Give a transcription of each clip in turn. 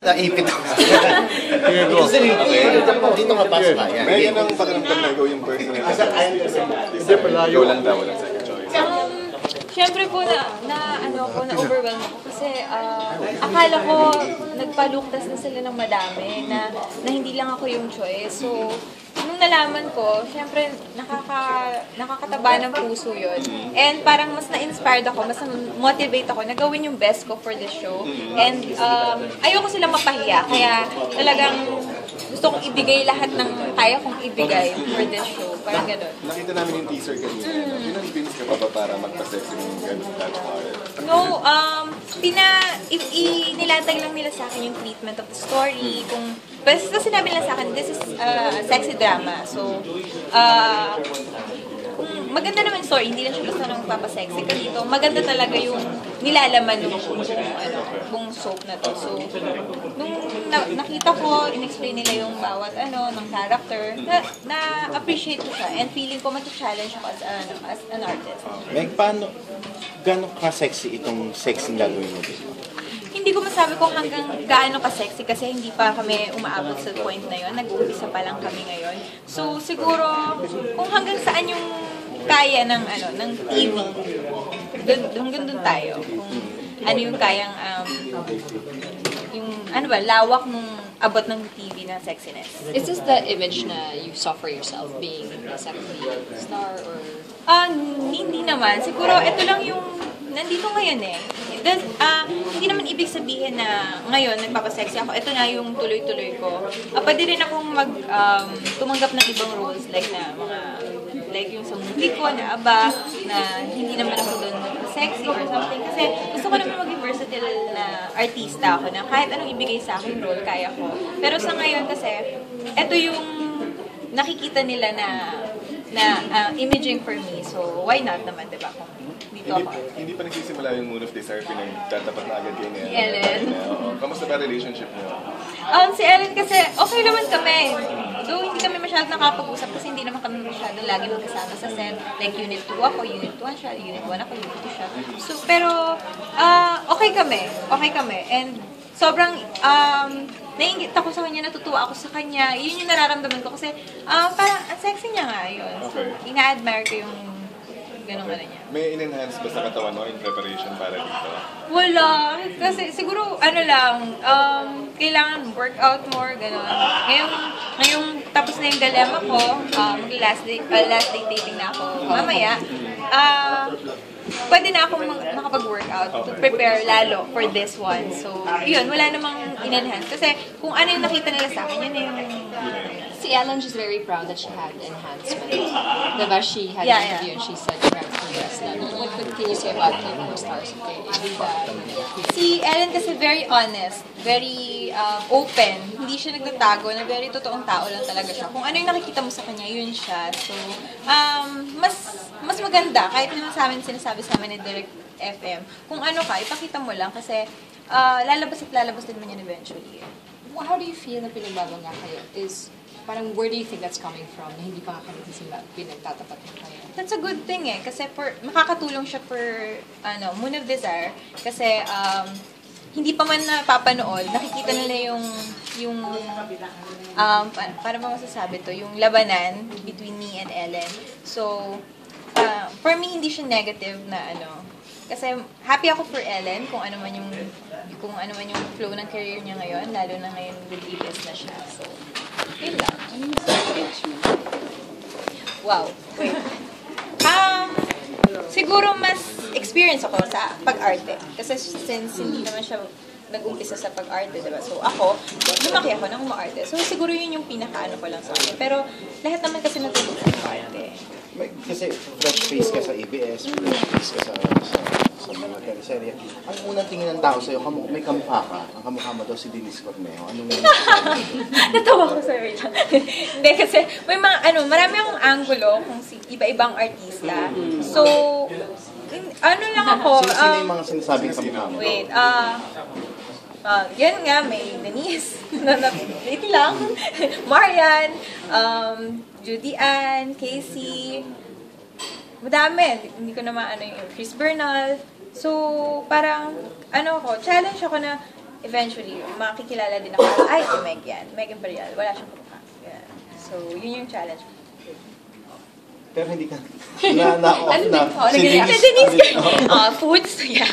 Naipit ako. Dito ka pa sa kaya. May yan ang pakiramdam na ikaw yung personal. Ikaw lang daw, walang second choice. Siyempre po na-overwhelm ako kasi akala ko nagpaluktas na sila ng madami na hindi lang ako yung choice. So, nung nalaman ko, siyempre nakakataba ng puso yun. And parang mas na-inspired ako, mas motivate ako na gawin yung best ko for this show. And ayoko silang mapahiya, kaya talagang gusto kong ibigay lahat ng kaya kong ibigay for this show. Parang gano'n. Nakita namin yung teaser kanina. Pinang-pins ka pa ba para magpa-sexy ng gano'n that hard? No, inilatag lang nila sa akin yung treatment of the story. Basta sinabi nila sa akin, this is sexy drama. So, maganda naman yung story, hindi lang siya basta nang papasexy ka dito. Maganda talaga yung nilalaman ng buong soap na to. So, nung nakita ko, in-explain nila yung bawat ng character, na-appreciate ko siya. And feeling ko mati-challenge ako as an artist. Meg, gano'n ka-sexy itong sexy gagawin mo dito? Hindi ko masabi kung hanggang gaano ka-sexy kasi hindi pa kami umaabot sa point na yon. Nag-uumpisa pa lang kami ngayon. So, siguro, kung hanggang saan yung kaya ng TV, hanggang dun tayo. Kung ano yung kayang, lawak nung abot ng TV na sexiness. Is this the image na you saw for yourself being a sexy star or? Hindi naman. Siguro, ito lang yung nandito ngayon eh. Hindi naman ibig sabihin na ngayon nagpapasexy ako. Ito na yung tuloy-tuloy ko. Pwede rin akong tumanggap ng ibang roles like yung sa movie ko na na hindi naman ako doon sexy or something. Kasi gusto ko naman maging versatile na artista ako na kahit anong ibigay sa akin role, kaya ko. Pero sa ngayon kasi, ito yung nakikita nila na imaging for me. So, why not naman, diba? Kung dito ako. Hindi pa nagsisimula yung Moon of Desire, pinagtatapat na agad kayo niya. Ellen. Kamusta ba relationship niyo? Si Ellen kasi, okay naman kami. Though hindi kami masyadong nakapag-usap kasi hindi naman kami masyadong lagi magkasama sa set. Like, Unit 2 ako, Unit 1 siya, Unit 1 ako, Unit 2 siya. So, pero, okay kami. Okay kami. And, sobrang, naiingit ako sa kanya, natutuwa ako sa kanya. Yun yung nararamdaman ko kasi, parang, ang sexy niya nga yun. So, ina-admire ko yung ganong niya. May in-enhance ba sa katawan mo in preparation para dito? Wala. Kasi siguro, kailangan workout more, gano'n. Ngayong tapos na yung dilemma ko, last day taping na ako mamaya, pwede na akong makapag-workout to prepare lalo for this one. So, yun, wala namang in-enhance. Kasi kung ano yung nakita nila sa akin, yun yung... Si Ellen, she's very proud that she had enhancement. Diba, she had an interview and she said she ran for breast level. What can you say about the stars of Si Ellen kasi very honest, very open. Hindi siya nagtatago, na very totoong tao lang talaga siya. Kung ano yung nakikita mo sa kanya, yun siya. So, mas maganda, kahit naman sa amin sinasabi sa amin ni Direct FM, kung ano ka, ipakita mo lang kasi lalabas din mo yan eventually. How do you feel na pinagbabangga kayo? Parang where do you think that's coming from? Na hindi pa nga kami pinagtatapat mo kayo? That's a good thing eh. Kasi makakatulong siya for Moon of Desire. Kasi hindi pa man napapanood, nakikita nila yung para ba masasabi to, yung labanan between me and Ellen. So, for me, hindi siya negative na kasi happy ako for Ellen kung ano man yung flow ng career niya ngayon, lalo na ngayon with EBS na siya. So, yun lang. Wow. Wait. Siguro mas experience ako sa pag-arte. Kasi since hindi naman siya nag-umpisa sa pag-arte, diba? So ako, lumaki ako ng umaarte. So siguro yun yung pinaka-ano ko lang sa akin. Pero lahat naman kasi natutunan sa pag-arte. Kasi fresh face ka sa EBS, fresh face ka sa mga teleserye. Ang unang tingin ng tao sa'yo, may kamukha ka. Ang kamukha mo daw si Denise Cornejo. Anong Natawa ko sa'yo lang. Hindi, kasi may mga, marami akong angulo kung iba-ibang artista. So, lang ako. Sino yung mga sinasabing kamukha mo? Wait, yan nga, may Denise. Wait lang. Marian, Judy Ann, Casey, madami. Hindi ko naman yung Chris Bernal. So, parang, challenge ako na eventually, makikilala din ako. Ay, si Meg yan. Meg Imperial. Wala siyang kamukha. Yan. So, yun yung challenge. Pero hindi ka na-off na. Si Denise foods. Yeah.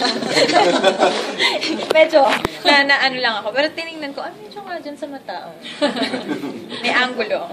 Medyo, ano lang ako. Pero tinignan ko, medyo nga dyan sa mata. May angulo.